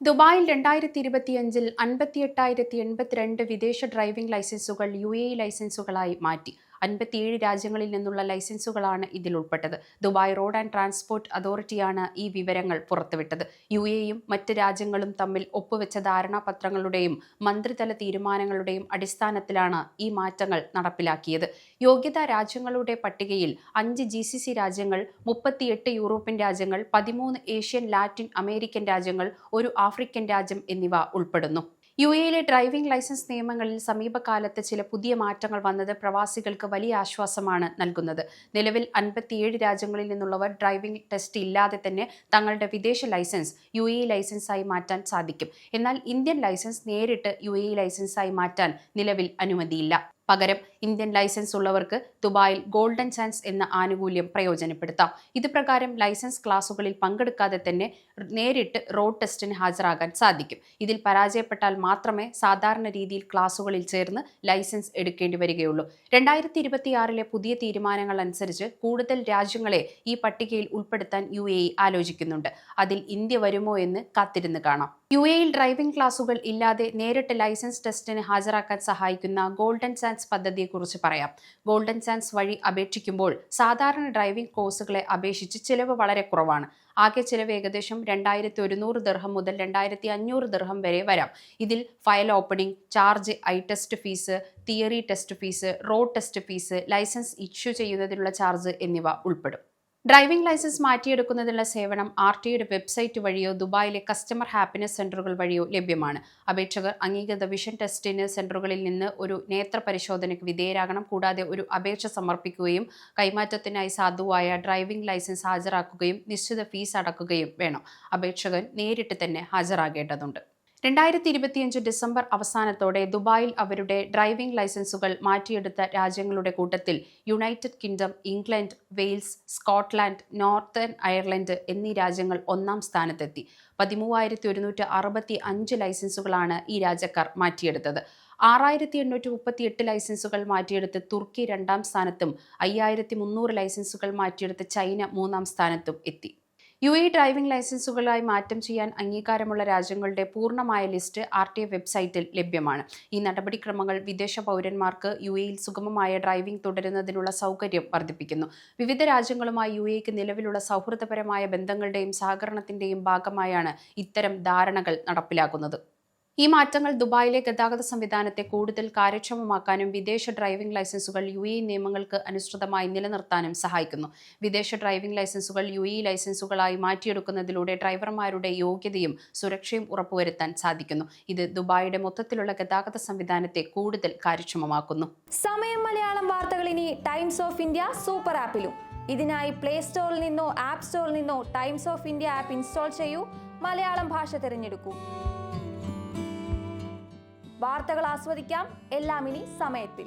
ദുബായിൽ 2025 58,082 വിദേശ driving ലൈസൻസുകൾ UAE ലൈസൻസുകളായി മാറ്റി. 57 രാജ്യങ്ങളിൽ നിന്നുള്ള ലൈസൻസുകളാണ് ഇതിൽ ഉൾപ്പെട്ടത്. ദുബായ് റോഡ് ആൻഡ് ട്രാൻസ്പോർട്ട് അതോറിറ്റിയാണ് ഈ വിവരങ്ങൾ പുറത്തുവിട്ടത്. UAEയും മറ്റ് രാജ്യങ്ങളും തമ്മിൽ ഒപ്പുവെച്ച ധാരണാപത്രങ്ങളുടെയും മന്ത്രിതല തീരുമാനങ്ങളുടെയും അടിസ്ഥാനത്തിലാണ് ഈ മാറ്റങ്ങൾ നടപ്പിലാക്കിയത്. യോഗ്യതാ രാജ്യങ്ങളുടെ പട്ടികയിൽ 5 GCC രാജ്യങ്ങൾ, 38 യൂറോപ്യൻ രാജ്യങ്ങൾ, 13 ഏഷ്യൻ ലാറ്റിൻ അമേരിക്കൻ രാജ്യങ്ങൾ, ഒരു ആഫ്രിക്കൻ രാജ്യം എന്നിവ ഉൾപ്പെടുന്നു. UAEയിലെ ഡ്രൈവിംഗ് ലൈസൻസ് നിയമങ്ങളിൽ സമീപകാലത്ത് ചില പുതിയ മാറ്റങ്ങൾ വന്നത് പ്രവാസികൾക്ക് വലിയ ആശ്വാസമാണ് നൽകുന്നത്. നിലവിൽ 57 രാജ്യങ്ങളിൽ നിന്നുള്ളവർ ഡ്രൈവിംഗ് ടെസ്റ്റ് ഇല്ലാതെ തന്നെ തങ്ങളുടെ വിദേശ ലൈസൻസ് UAE ലൈസൻസായി മാറ്റാൻ സാധിക്കും. എന്നാൽ ഇന്ത്യൻ ലൈസൻസ് നേരിട്ട് UAE ലൈസൻസായി മാറ്റാൻ നിലവിൽ അനുമതിയില്ല. പകരം ഇന്ത്യൻ ലൈസൻസ് ഉള്ളവർക്ക് ദുബായിൽ ഗോൾഡൻ ചാൻസ് എന്ന ആനുകൂല്യം പ്രയോജനപ്പെടുത്താം. ഇത് പ്രകാരം ലൈസൻസ് ക്ലാസുകളിൽ പങ്കെടുക്കാതെ തന്നെ നേരിട്ട് റോഡ് ടെസ്റ്റിന് ഹാജരാകാൻ സാധിക്കും. ഇതിൽ പരാജയപ്പെട്ടാൽ മാത്രമേ സാധാരണ രീതിയിൽ ക്ലാസുകളിൽ ചേർന്ന് ലൈസൻസ് എടുക്കേണ്ടി വരികയുള്ളൂ. 2026 പുതിയ തീരുമാനങ്ങൾ അനുസരിച്ച് കൂടുതൽ രാജ്യങ്ങളെ ഈ പട്ടികയിൽ ഉൾപ്പെടുത്താൻ UAE ആലോചിക്കുന്നുണ്ട്. അതിൽ ഇന്ത്യ വരുമോ എന്ന് കാത്തിരുന്ന് കാണാം. UAEയിൽ ഡ്രൈവിംഗ് ക്ലാസുകൾ ഇല്ലാതെ നേരിട്ട് ലൈസൻസ് ടെസ്റ്റിന് ഹാജരാക്കാൻ സഹായിക്കുന്ന ഗോൾഡൻ ചാൻസ് പദ്ധതിയെക്കുറിച്ച് പറയാം. ഗോൾഡൻ ചാൻസ് വഴി അപേക്ഷിക്കുമ്പോൾ സാധാരണ ഡ്രൈവിംഗ് കോഴ്സുകളെ അപേക്ഷിച്ച് ചിലവ് വളരെ കുറവാണ്. ആകെ ചിലവ് ഏകദേശം 2,100 ദിർഹം മുതൽ 2,500 ദിർഹം വരെ വരാം. ഇതിൽ file opening charge, eye test fees, theory test fees, road test fees, licence issue ചെയ്യുന്നതിനുള്ള ചാർജ് എന്നിവ ഉൾപ്പെടും. ഡ്രൈവിംഗ് ലൈസൻസ് മാറ്റിയെടുക്കുന്നതിനുള്ള സേവനം RTയുടെ വെബ്സൈറ്റ് വഴിയോ ദുബായിലെ കസ്റ്റമർ ഹാപ്പിനെസ് സെന്ററുകൾ വഴിയോ ലഭ്യമാണ്. അപേക്ഷകർ അംഗീകൃത വിഷൻ ടെസ്റ്റിന് സെന്ററുകളിൽ നിന്ന് ഒരു നേത്ര പരിശോധനയ്ക്ക് വിധേയരാകണം. കൂടാതെ ഒരു അപേക്ഷ സമർപ്പിക്കുകയും കൈമാറ്റത്തിനായി സാധുവായ ഡ്രൈവിംഗ് ലൈസൻസ് ഹാജരാക്കുകയും നിശ്ചിത ഫീസ് അടക്കുകയും വേണം. അപേക്ഷകൻ നേരിട്ട് തന്നെ ഹാജരാകേണ്ടതുണ്ട്. 2025 ഡിസംബർ അവസാനത്തോടെ ദുബായിൽ അവരുടെ ഡ്രൈവിംഗ് ലൈസൻസുകൾ മാറ്റിയെടുത്ത രാജ്യങ്ങളുടെ കൂട്ടത്തിൽ United kingdom, England, Wales, Scotland, northern Ireland എന്നീ രാജ്യങ്ങൾ ഒന്നാം സ്ഥാനത്തെത്തി. 13,165 ലൈസൻസുകളാണ് ഈ രാജ്യക്കാർ മാറ്റിയെടുത്തത്. 6,838 ലൈസൻസുകൾ മാറ്റിയെടുത്ത് തുർക്കി രണ്ടാം സ്ഥാനത്തും 5,300 ലൈസൻസുകൾ മാറ്റിയെടുത്ത് ചൈന മൂന്നാം സ്ഥാനത്തും എത്തി. UAE ഡ്രൈവിംഗ് ലൈസൻസുകളായി മാറ്റം ചെയ്യാൻ അംഗീകാരമുള്ള രാജ്യങ്ങളുടെ പൂർണ്ണമായ ലിസ്റ്റ് RTA വെബ്സൈറ്റിൽ ലഭ്യമാണ്. ഈ നടപടിക്രമങ്ങൾ വിദേശ പൗരന്മാർക്ക് UAEയിൽ സുഗമമായ ഡ്രൈവിംഗ് തുടരുന്നതിനുള്ള സൗകര്യം വർദ്ധിപ്പിക്കുന്നു. വിവിധ രാജ്യങ്ങളുമായി UAEക്ക് നിലവിലുള്ള സൗഹൃദപരമായ ബന്ധങ്ങളുടെയും സഹകരണത്തിന്റെയും ഭാഗമായാണ് ഇത്തരം ധാരണകൾ നടപ്പിലാക്കുന്നത്. ഈ മാറ്റങ്ങൾ ദുബായിലെ ഗതാഗത സംവിധാനത്തെ കൂടുതൽ കാര്യക്ഷമമാക്കാനും വിദേശ ഡ്രൈവിംഗ് ലൈസൻസുകൾ UAE നിയമങ്ങൾക്ക് അനുസൃതമായി നിലനിർത്താനും സഹായിക്കുന്നു. വിദേശ ഡ്രൈവിംഗ് ലൈസൻസുകൾ UAE ലൈസൻസുകളായി മാറ്റിയെടുക്കുന്നതിലൂടെ ഡ്രൈവർമാരുടെ യോഗ്യതയും സുരക്ഷയും ഉറപ്പുവരുത്താൻ സാധിക്കുന്നു. ഇത് ദുബായിയുടെ മൊത്തത്തിലുള്ള ഗതാഗത സംവിധാനത്തെ കൂടുതൽ കാര്യക്ഷമമാക്കുന്നു. സമയം മലയാളം വാർത്തകൾ ഇനി ടൈംസ് ഓഫ് ഇന്ത്യ സൂപ്പർ ആപ്പിലും. ഇതിനായി പ്ലേ സ്റ്റോറിൽ നിന്നോ ആപ്പ് സ്റ്റോറിൽ നിന്നോ times of India app install ചെയ്യൂ. മലയാളം ഭാഷ തിരഞ്ഞെടുക്കൂ. വാർത്തകൾ ആസ്വദിക്കാം. എല്ലാം ഇനി സമയത്തിൽ.